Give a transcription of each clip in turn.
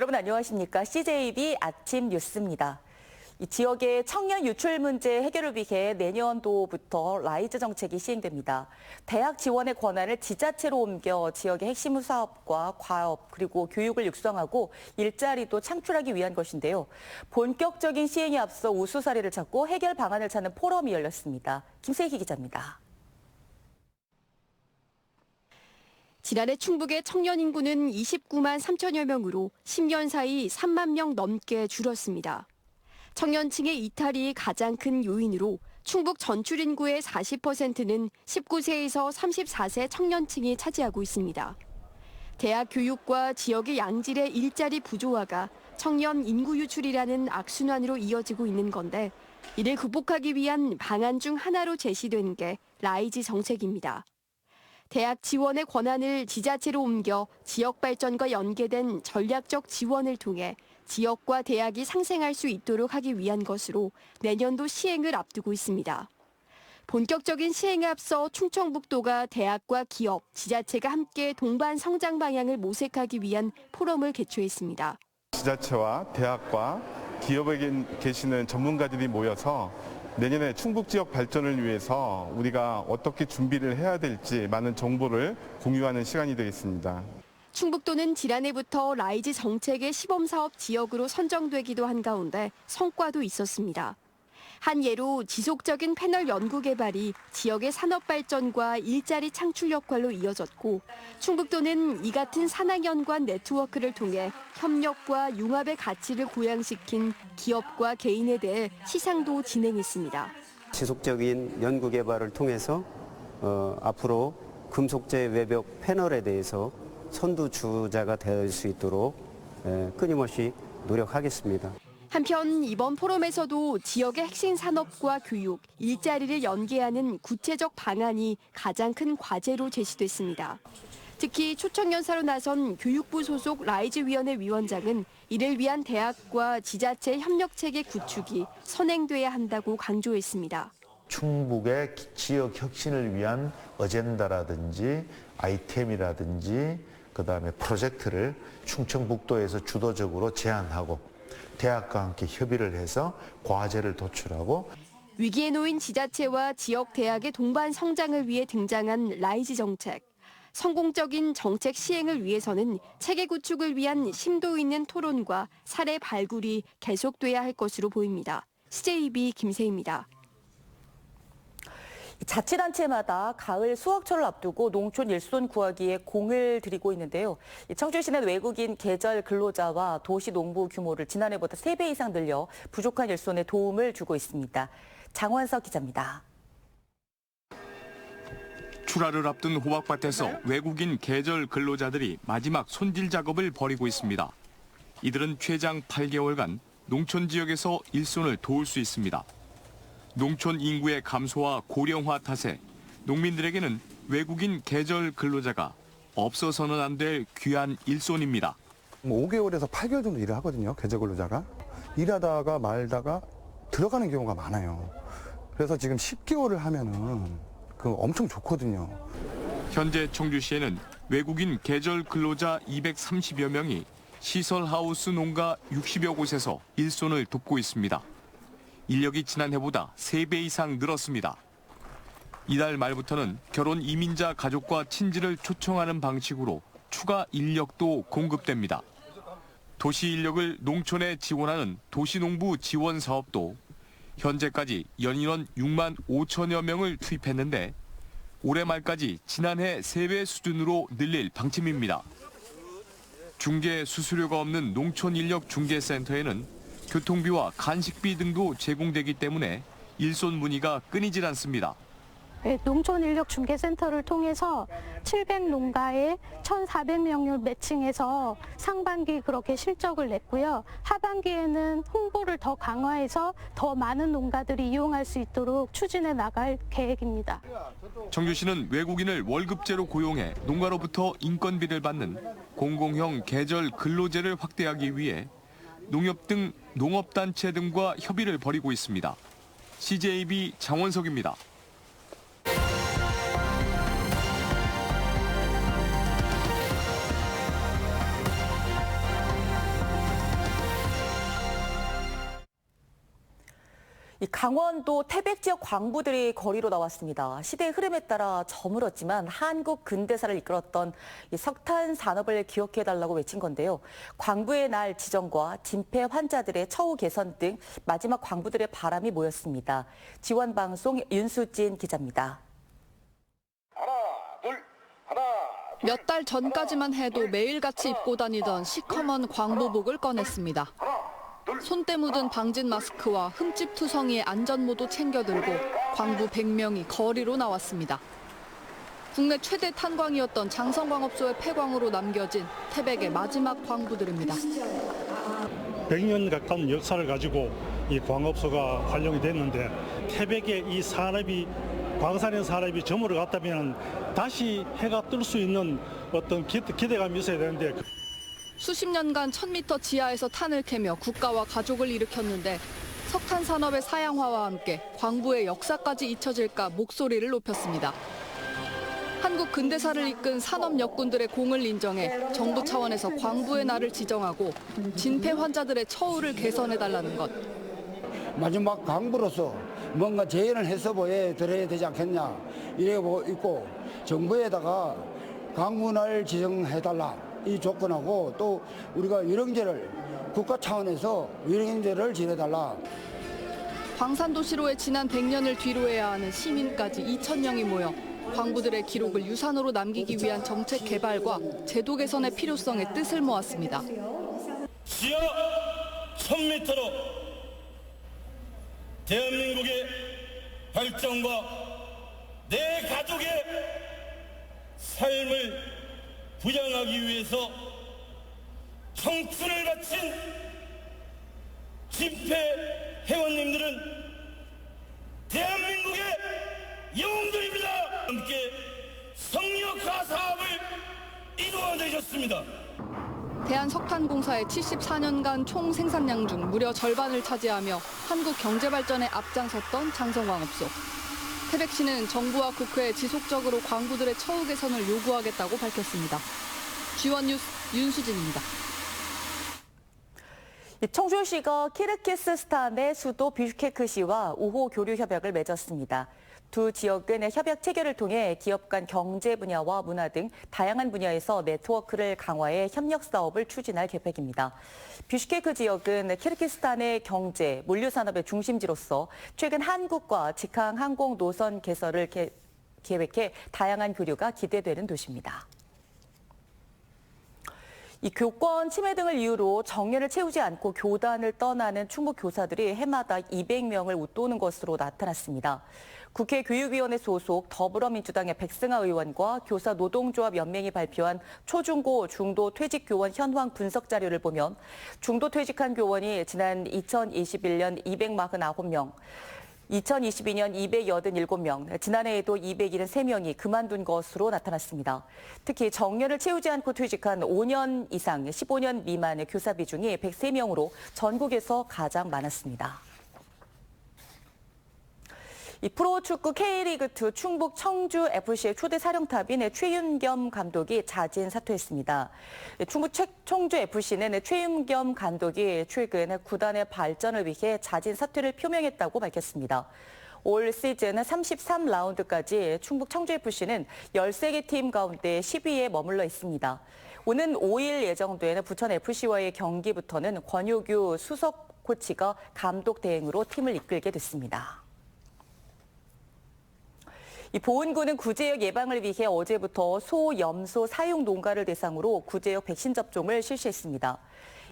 여러분 안녕하십니까? CJB 아침 뉴스입니다. 이 지역의 청년 유출 문제 해결을 위해 내년도부터 라이즈 정책이 시행됩니다. 대학 지원의 권한을 지자체로 옮겨 지역의 핵심 사업과 과업 그리고 교육을 육성하고 일자리도 창출하기 위한 것인데요. 본격적인 시행에 앞서 우수 사례를 찾고 해결 방안을 찾는 포럼이 열렸습니다. 김세희 기자입니다. 지난해 충북의 청년 인구는 29만 3천여 명으로 10년 사이 3만 명 넘게 줄었습니다. 청년층의 이탈이 가장 큰 요인으로 충북 전출 인구의 40%는 19세에서 34세 청년층이 차지하고 있습니다. 대학 교육과 지역의 양질의 일자리 부조화가 청년 인구 유출이라는 악순환으로 이어지고 있는 건데 이를 극복하기 위한 방안 중 하나로 제시된 게 라이즈 정책입니다. 대학 지원의 권한을 지자체로 옮겨 지역 발전과 연계된 전략적 지원을 통해 지역과 대학이 상생할 수 있도록 하기 위한 것으로 내년도 시행을 앞두고 있습니다. 본격적인 시행에 앞서 충청북도가 대학과 기업, 지자체가 함께 동반 성장 방향을 모색하기 위한 포럼을 개최했습니다. 지자체와 대학과 기업에 계시는 전문가들이 모여서 내년에 충북 지역 발전을 위해서 우리가 어떻게 준비를 해야 될지 많은 정보를 공유하는 시간이 되겠습니다. 충북도는 지난해부터 라이즈 정책의 시범사업 지역으로 선정되기도 한 가운데 성과도 있었습니다. 한 예로 지속적인 패널 연구 개발이 지역의 산업 발전과 일자리 창출 역할로 이어졌고 충북도는 이 같은 산학연관 네트워크를 통해 협력과 융합의 가치를 고양시킨 기업과 개인에 대해 시상도 진행했습니다. 지속적인 연구 개발을 통해서 앞으로 금속재 외벽 패널에 대해서 선두주자가 될 수 있도록 끊임없이 노력하겠습니다. 한편 이번 포럼에서도 지역의 핵심 산업과 교육, 일자리를 연계하는 구체적 방안이 가장 큰 과제로 제시됐습니다. 특히 초청연사로 나선 교육부 소속 라이즈위원회 위원장은 이를 위한 대학과 지자체 협력체계 구축이 선행돼야 한다고 강조했습니다. 충북의 지역 혁신을 위한 어젠다라든지 아이템이라든지 그다음에 프로젝트를 충청북도에서 주도적으로 제안하고 대학과 함께 협의를 해서 과제를 도출하고 위기에 놓인 지자체와 지역 대학의 동반 성장을 위해 등장한 라이즈 정책. 성공적인 정책 시행을 위해서는 체계 구축을 위한 심도 있는 토론과 사례 발굴이 계속돼야 할 것으로 보입니다. CJB 김세희입니다. 자치단체마다 가을 수확철을 앞두고 농촌 일손 구하기에 공을 들이고 있는데요. 청주시는 외국인 계절 근로자와 도시 농부 규모를 지난해보다 3배 이상 늘려 부족한 일손에 도움을 주고 있습니다. 장원석 기자입니다. 출하를 앞둔 호박밭에서 외국인 계절 근로자들이 마지막 손질 작업을 벌이고 있습니다. 이들은 최장 8개월간 농촌 지역에서 일손을 도울 수 있습니다. 농촌 인구의 감소와 고령화 탓에 농민들에게는 외국인 계절 근로자가 없어서는 안 될 귀한 일손입니다. 5개월에서 8개월 정도 일을 하거든요, 계절 근로자가. 일하다가 말다가 들어가는 경우가 많아요. 그래서 지금 10개월을 하면은 엄청 좋거든요. 현재 청주시에는 외국인 계절 근로자 230여 명이 시설하우스 농가 60여 곳에서 일손을 돕고 있습니다. 인력이 지난해보다 3배 이상 늘었습니다. 이달 말부터는 결혼 이민자 가족과 친지를 초청하는 방식으로 추가 인력도 공급됩니다. 도시 인력을 농촌에 지원하는 도시농부 지원 사업도 현재까지 연인원 6만 5천여 명을 투입했는데 올해 말까지 지난해 3배 수준으로 늘릴 방침입니다. 중개 수수료가 없는 농촌 인력 중개센터에는 교통비와 간식비 등도 제공되기 때문에 일손 문의가 끊이질 않습니다. 농촌인력중개센터를 통해서 700농가에 1,400명을 매칭해서 상반기 그렇게 실적을 냈고요. 하반기에는 홍보를 더 강화해서 더 많은 농가들이 이용할 수 있도록 추진해 나갈 계획입니다. 청주시는 외국인을 월급제로 고용해 농가로부터 인건비를 받는 공공형 계절 근로제를 확대하기 위해 농협 등 농업단체 등과 협의를 벌이고 있습니다. CJB 장원석입니다. 이 강원도 태백 지역 광부들이 거리로 나왔습니다. 시대의 흐름에 따라 저물었지만 한국 근대사를 이끌었던 이 석탄 산업을 기억해달라고 외친 건데요. 광부의 날 지정과 진폐 환자들의 처우 개선 등 마지막 광부들의 바람이 모였습니다. 지원방송 윤수진 기자입니다. 몇 달 전까지만 해도 매일같이 입고 다니던 시커먼 광부복을 꺼냈습니다. 손때 묻은 방진 마스크와 흠집 투성이의 안전모도 챙겨들고 광부 100명이 거리로 나왔습니다. 국내 최대 탄광이었던 장성광업소의 폐광으로 남겨진 태백의 마지막 광부들입니다. 100년 가까운 역사를 가지고 이 광업소가 활용이 됐는데 태백의 이 산업이 광산의 산업이 저물어 갔다면 다시 해가 뜰 수 있는 어떤 기대감이 있어야 되는데 수십 년간 1000m 지하에서 탄을 캐며 국가와 가족을 일으켰는데 석탄 산업의 사양화와 함께 광부의 역사까지 잊혀질까 목소리를 높였습니다. 한국 근대사를 이끈 산업 역군들의 공을 인정해 정부 차원에서 광부의 날을 지정하고 진폐 환자들의 처우를 개선해달라는 것. 마지막 광부로서 뭔가 재연을 해서 보여드려야 되지 않겠냐 이러고 있고 정부에다가 광부날 지정해달라 이 조건하고 또 우리가 유령제를 국가 차원에서 유령제를 지내달라. 광산도시로의 지난 100년을 뒤로해야 하는 시민까지 2,000명이 모여 광부들의 기록을 유산으로 남기기 위한 정책 개발과 제도 개선의 필요성에 뜻을 모았습니다. 지하 1000m로 대한민국의 발전과 내 가족의 삶을 부양하기 위해서 청춘을 바친 집회 회원님들은 대한민국의 영웅들입니다. 함께 성역화 사업을 이루어내셨습니다. 대한석탄공사의 74년간 총 생산량 중 무려 절반을 차지하며 한국 경제 발전에 앞장섰던 장성광업소. 태백시는 정부와 국회에 지속적으로 광부들의 처우 개선을 요구하겠다고 밝혔습니다. G1 뉴스 윤수진입니다. 청주시가 키르기스스탄의 수도 비슈케크시와 우호 교류 협약을 맺었습니다. 두 지역은 협약 체결을 통해 기업 간 경제 분야와 문화 등 다양한 분야에서 네트워크를 강화해 협력 사업을 추진할 계획입니다. 비슈케크 지역은 키르기스탄의 경제, 물류 산업의 중심지로서 최근 한국과 직항 항공 노선 개설을 계획해 다양한 교류가 기대되는 도시입니다. 이 교권 침해 등을 이유로 정년을 채우지 않고 교단을 떠나는 충북 교사들이 해마다 200명을 웃도는 것으로 나타났습니다. 국회 교육위원회 소속 더불어민주당의 백승하 의원과 교사 노동조합 연맹이 발표한 초중고 중도 퇴직 교원 현황 분석 자료를 보면 중도 퇴직한 교원이 지난 2021년 249명, 2022년 287명, 지난해에도 273명이 그만둔 것으로 나타났습니다. 특히 정년을 채우지 않고 퇴직한 5년 이상, 15년 미만의 교사 비중이 103명으로 전국에서 가장 많았습니다. 이 프로축구 K리그2 충북 청주FC의 초대 사령탑인 최윤겸 감독이 자진 사퇴했습니다. 충북 청주FC는 최윤겸 감독이 최근 구단의 발전을 위해 자진 사퇴를 표명했다고 밝혔습니다. 올 시즌 33라운드까지 충북 청주FC는 13개 팀 가운데 10위에 머물러 있습니다. 오는 5일 예정된 부천FC와의 경기부터는 권효규 수석 코치가 감독 대행으로 팀을 이끌게 됐습니다. 이 보은군은 구제역 예방을 위해 어제부터 소염소 사육 농가를 대상으로 구제역 백신 접종을 실시했습니다.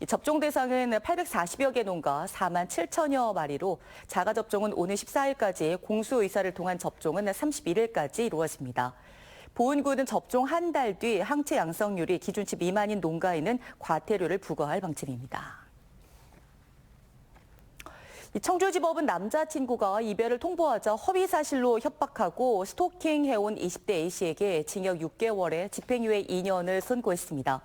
이 접종 대상은 840여 개 농가 4만 7천여 마리로 자가 접종은 오는 14일까지 공수 의사를 통한 접종은 31일까지 이루어집니다. 보은군은 접종 한 달 뒤 항체 양성률이 기준치 미만인 농가에는 과태료를 부과할 방침입니다. 청주지법은 남자친구가 이별을 통보하자 허위 사실로 협박하고 스토킹해온 20대 A씨에게 징역 6개월에 집행유예 2년을 선고했습니다.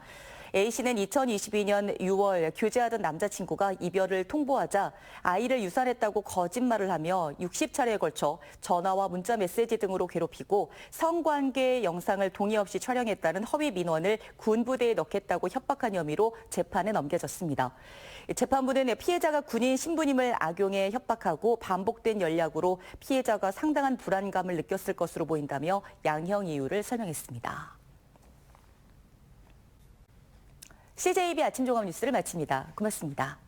A씨는 2022년 6월 교제하던 남자친구가 이별을 통보하자 아이를 유산했다고 거짓말을 하며 60차례에 걸쳐 전화와 문자 메시지 등으로 괴롭히고 성관계 영상을 동의 없이 촬영했다는 허위 민원을 군부대에 넣겠다고 협박한 혐의로 재판에 넘겨졌습니다. 재판부는 피해자가 군인 신분임을 악용해 협박하고 반복된 연락으로 피해자가 상당한 불안감을 느꼈을 것으로 보인다며 양형 이유를 설명했습니다. CJB 아침 종합 뉴스를 마칩니다. 고맙습니다.